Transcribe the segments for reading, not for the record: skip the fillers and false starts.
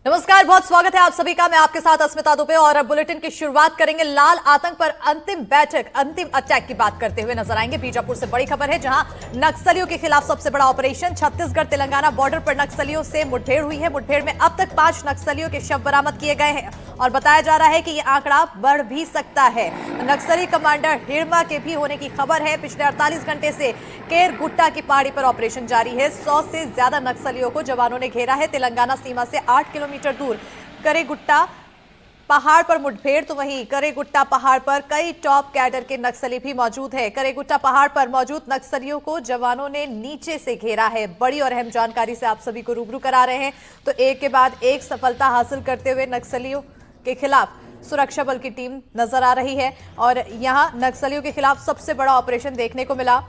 नमस्कार, बहुत स्वागत है आप सभी का। मैं आपके साथ अस्मिता दुबे और अब बुलेटिन की शुरुआत करेंगे। लाल आतंक पर अंतिम बैठक, अंतिम अटैक की बात करते हुए नजर आएंगे। बीजापुर से बड़ी खबर है, जहां नक्सलियों के खिलाफ सबसे बड़ा ऑपरेशन। छत्तीसगढ़ तेलंगाना बॉर्डर पर नक्सलियों से मुठभेड़ हुई है। मुठभेड़ में अब तक 5 नक्सलियों के शव बरामद किए गए हैं और बताया जा रहा है कि यह आंकड़ा बढ़ भी सकता है। नक्सली कमांडर हिड़मा के भी होने की खबर है। पिछले 48 घंटे से केरगुट्टा की पहाड़ी पर ऑपरेशन जारी है। 100 से ज्यादा नक्सलियों को जवानों ने घेरा है। तेलंगाना सीमा से 8 किलोमीटर दूर करेगुट्टा पहाड़ पर मुठभेड़, तो वहीं करेगुट्टा पहाड़ पर कई टॉप कैडर के नक्सली भी मौजूद है। करेगुट्टा पहाड़ पर मौजूद नक्सलियों को जवानों ने नीचे से घेरा है। बड़ी और अहम जानकारी से आप सभी को रूबरू करा रहे हैं। तो एक के बाद एक सफलता हासिल करते हुए नक्सलियों के खिलाफ सुरक्षा बल की टीम नजर आ रही है और यहां नक्सलियों के खिलाफ सबसे बड़ा ऑपरेशन देखने को मिला।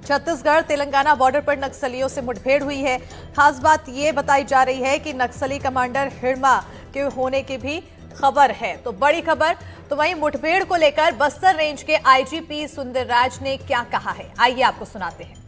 छत्तीसगढ़ तेलंगाना बॉर्डर पर नक्सलियों से मुठभेड़ हुई है। खास बात यह बताई जा रही है कि नक्सली कमांडर हिड़मा के होने की भी खबर है। तो बड़ी खबर। तो वहीं मुठभेड़ को लेकर बस्तर रेंज के आईजीपी सुंदरराज ने क्या कहा है, आइए आपको सुनाते हैं।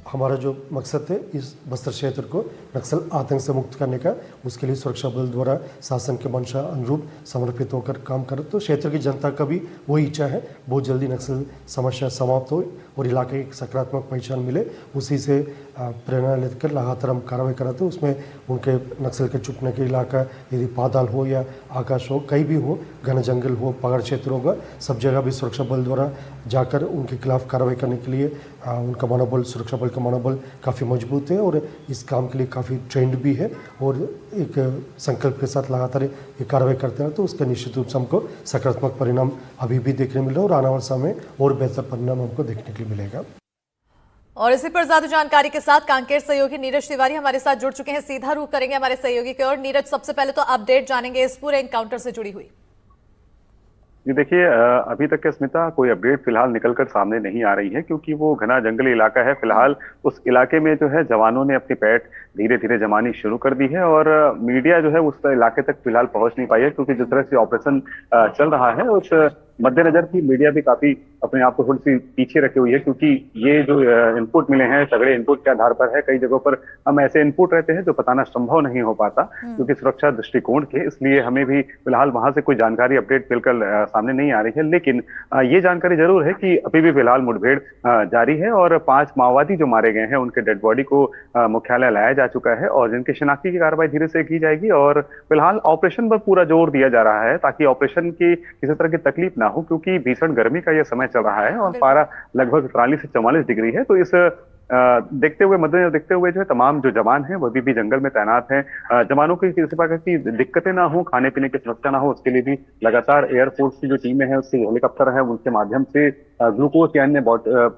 हमारा जो मकसद है इस बस्तर क्षेत्र को नक्सल आतंक से मुक्त करने का, उसके लिए सुरक्षा बल द्वारा शासन के मंशा अनुरूप समर्पित होकर काम कर। तो क्षेत्र की जनता का भी वही इच्छा है, बहुत जल्दी नक्सल समस्या समाप्त हो और इलाके की सकारात्मक पहचान मिले। उसी से प्रेरणा लेकर लगातार हम कार्रवाई कराते हैं। उसमें उनके नक्सल के छुपने के इलाका, यदि पाताल हो या आकाश हो, कहीं भी हो, घना जंगल हो, पहाड़ क्षेत्र होगा, सब जगह भी सुरक्षा बल द्वारा जाकर उनके खिलाफ कार्रवाई करने के लिए उनका मनोबल, सुरक्षा बल का मनोबल काफ़ी मजबूत है और इस काम के लिए काफ़ी ट्रेंड भी है और एक संकल्प के साथ लगातार ये कार्रवाई करते हैं। तो उसका निश्चित रूप से हमको सकारात्मक परिणाम अभी भी देखने मिल रहा है और आने वाले समय और बेहतर परिणाम हमको देखने के लिए मिलेगा। और इसी पर ज्यादा जानकारी के साथ कांकेर सहयोगी नीरज तिवारी हमारे साथ जुड़ चुके हैं। सीधा रुख करेंगे हमारे सहयोगी की ओर। नीरज, सबसे पहले तो अपडेट जानेंगे इस पूरे एनकाउंटर से जुड़ी हुई। जी देखिए, अभी तक के स्मिता कोई अपडेट फिलहाल निकलकर सामने नहीं आ रही है, क्योंकि वो घना जंगली इलाका है। फिलहाल उस इलाके में जो है जवानों ने अपनी पैठ धीरे धीरे जमानी शुरू कर दी है और मीडिया जो है उस इलाके तक फिलहाल पहुंच नहीं पाई है, क्योंकि जिस तरह से ऑपरेशन चल रहा है उस मद्देनजर की मीडिया भी काफी अपने आप को थोड़ी सी पीछे रखी हुई है, क्योंकि ये जो इनपुट मिले हैं सगड़े इनपुट के आधार पर है। कई जगहों पर हम ऐसे इनपुट रहते हैं जो बताना संभव नहीं हो पाता क्योंकि सुरक्षा दृष्टिकोण के, इसलिए हमें भी फिलहाल वहां से कोई जानकारी अपडेट मिलकर सामने नहीं आ रही है। लेकिन ये जानकारी जरूर है कि अभी भी फिलहाल मुठभेड़ जारी है और 5 माओवादी जो मारे गए हैं उनके डेड बॉडी को मुख्यालय लाया जा चुका है और जिनकी शिनाख्ती की कार्रवाई धीरे से की जाएगी। और फिलहाल ऑपरेशन पर पूरा जोर दिया जा रहा है ताकि ऑपरेशन की किसी तरह की तकलीफ ना हो, क्योंकि भीषण गर्मी का यह समय चल रहा है और पारा लगभग 43 से 44 डिग्री है। तो इस देखते हुए मद्देनजर देखते हुए जो है तमाम जो जवान हैं वो भी जंगल में तैनात हैं। जवानों की किसी प्रकार की दिक्कतें ना हो, खाने पीने की समस्या ना हो, उसके लिए भी लगातार एयरफोर्स की जो टीमें हैं, उसके हेलीकॉप्टर है, उनके माध्यम से ग्लूकोज या अन्य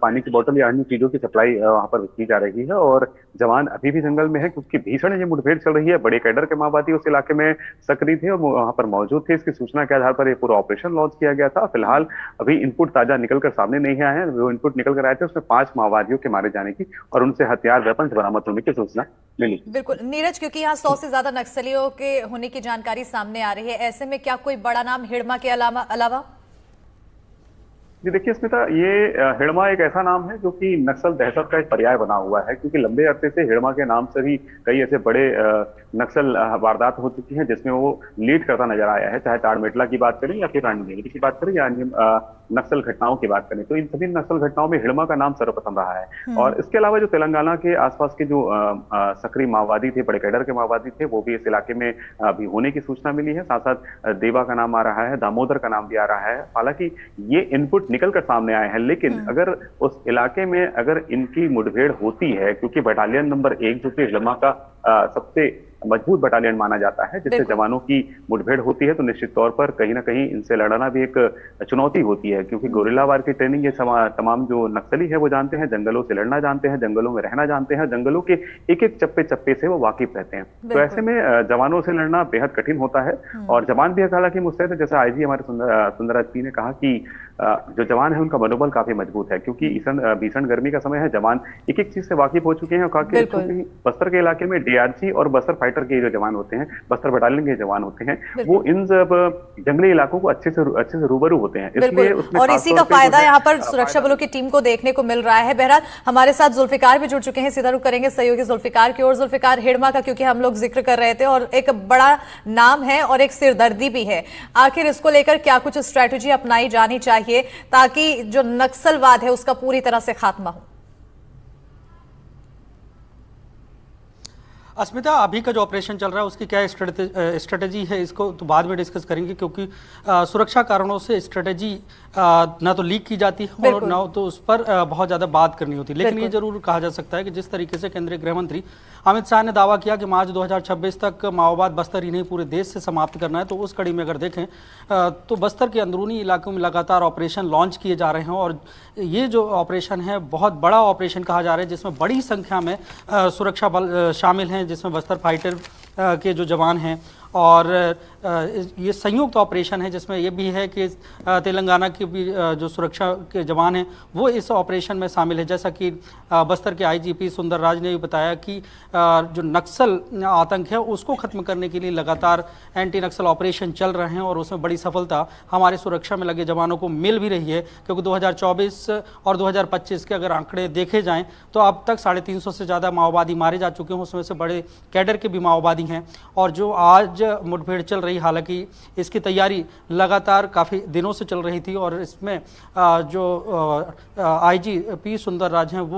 पानी की बोतल या अन्य चीजों की सप्लाई वहां पर की जा रही है। और जवान अभी भी जंगल में है क्योंकि भीषण ये मुठभेड़ चल रही है। बड़े कैडर के माओवादी उस इलाके में सक्रिय थे और वहां पर मौजूद थे। इसकी सूचना के आधार पर ये पूरा ऑपरेशन लॉन्च किया गया था। फिलहाल अभी इनपुट ताजा निकलकर सामने नहीं आए हैं। जो इनपुट निकल कर आए थे उसमें 5 माओवादियों के मारे जाने की और उनसे हथियार वेपन्स बरामद होने की सूचना मिली। बिल्कुल नीरज, क्योंकि यहाँ 100 से ज्यादा नक्सलियों के होने की जानकारी सामने आ रही है, ऐसे में क्या कोई बड़ा नाम हिड़मा के अलावा? जी देखिए स्मिता, ये हिड़मा एक ऐसा नाम है जो कि नक्सल दहशत का एक पर्याय बना हुआ है, क्योंकि लंबे अरसे से हिड़मा के नाम से भी कई ऐसे बड़े नक्सल वारदात हो चुकी हैं जिसमें वो लीड करता नजर आया है। चाहे ताड़मेटला की बात करें या फिर रानीदेवी की बात करें या नक्सल घटनाओं की बात करें, तो इन सभी नक्सल घटनाओं में हिड़मा का नाम सर्वप्रथम रहा है। और इसके अलावा जो तेलंगाना के आसपास के जो सक्रिय माओवादी थे, बड़े कैडर के माओवादी थे, वो भी इस इलाके में अभी होने की सूचना मिली है। साथ साथ देवा का नाम आ रहा है, दामोदर का नाम भी आ रहा है। हालांकि ये इनपुट निकल कर सामने आए हैं, लेकिन अगर उस इलाके में अगर इनकी मुठभेड़ होती है, क्योंकि बटालियन नंबर 1 जो कि हिड़मा का सबसे मजबूत बटालियन माना जाता है, जिससे जवानों की मुठभेड़ होती है तो निश्चित तौर पर कहीं ना कहीं इनसे लड़ना भी एक चुनौती होती है, क्योंकि गोरिल्ला वार की ट्रेनिंग ये तमाम जो नक्सली है वो जानते हैं, जंगलों से लड़ना जानते हैं, जंगलों में रहना जानते हैं, जंगलों के एक एक चप्पे चप्पे से वो वाकिफ रहते हैं। तो ऐसे में जवानों से लड़ना बेहद कठिन होता है और जवान भी हालांकि मुस्तैद है। जैसे आईजी हमारे सुंदरराज ने कहा कि जो जवान है उनका मनोबल काफी मजबूत है, क्योंकि भीषण गर्मी का समय है। जवान एक एक चीज से वाकिफ हो चुके हैं और काफी क्योंकि बस्तर के इलाके में डीआरजी और बस्तर फाइटर के जो जवान होते हैं, बस्तर बटालियन के जवान होते हैं, वो इन जंगली इलाकों को अच्छे से रूबरू होते हैं। इसलिए उसमें और इसी का फायदा यहाँ पर सुरक्षा बलों की टीम को देखने को मिल रहा है। बहरहाल हमारे साथ जुल्फिकार भी जुड़ चुके हैं, सीधा रुख करेंगे सहयोगी जुल्फिकार की ओर। जुल्फिकार, हिड़मा का क्योंकि हम लोग जिक्र कर रहे थे और एक बड़ा नाम है और एक सिरदर्दी भी है, आखिर इसको लेकर क्या कुछ स्ट्रैटेजी अपनाई जानी चाहिए ताकि जो नक्सलवाद है उसका पूरी तरह से खात्मा हो? अस्मिता, अभी का जो ऑपरेशन चल रहा है उसकी क्या स्ट्रेटेजी है, इसको तो बाद में डिस्कस करेंगे, क्योंकि सुरक्षा कारणों से स्ट्रेटेजी ना तो लीक की जाती है और ना तो उस पर बहुत ज़्यादा बात करनी होती है। लेकिन ये जरूर कहा जा सकता है कि जिस तरीके से केंद्रीय गृह मंत्री अमित शाह ने दावा किया कि मार्च 2026 तक माओवाद बस्तर ही नहीं पूरे देश से समाप्त करना है, तो उस कड़ी में अगर देखें तो बस्तर के अंदरूनी इलाकों में लगातार ऑपरेशन लॉन्च किए जा रहे हैं और ये जो ऑपरेशन है बहुत बड़ा ऑपरेशन कहा जा रहा है, जिसमें बड़ी संख्या में सुरक्षा बल शामिल हैं, जिसमें बस्तर फाइटर के जो जवान हैं और ये संयुक्त ऑपरेशन है, जिसमें ये भी है कि तेलंगाना की भी जो सुरक्षा के जवान हैं वो इस ऑपरेशन में शामिल है। जैसा कि बस्तर के आईजीपी सुंदर राज ने भी बताया कि जो नक्सल आतंक है उसको ख़त्म करने के लिए लगातार एंटी नक्सल ऑपरेशन चल रहे हैं और उसमें बड़ी सफलता हमारे सुरक्षा में लगे जवानों को मिल भी रही है, क्योंकि 2024 और 2025 के अगर आंकड़े देखे जाएँ तो अब तक 350 से ज़्यादा माओवादी मारे जा चुके हैं, उसमें से बड़े कैडर के भी माओवादी हैं। और जो आज मुठभेड़ चल रही, हालांकि इसकी तैयारी लगातार काफ़ी दिनों से चल रही थी और इसमें जो आईजीपी सुंदर राज हैं वो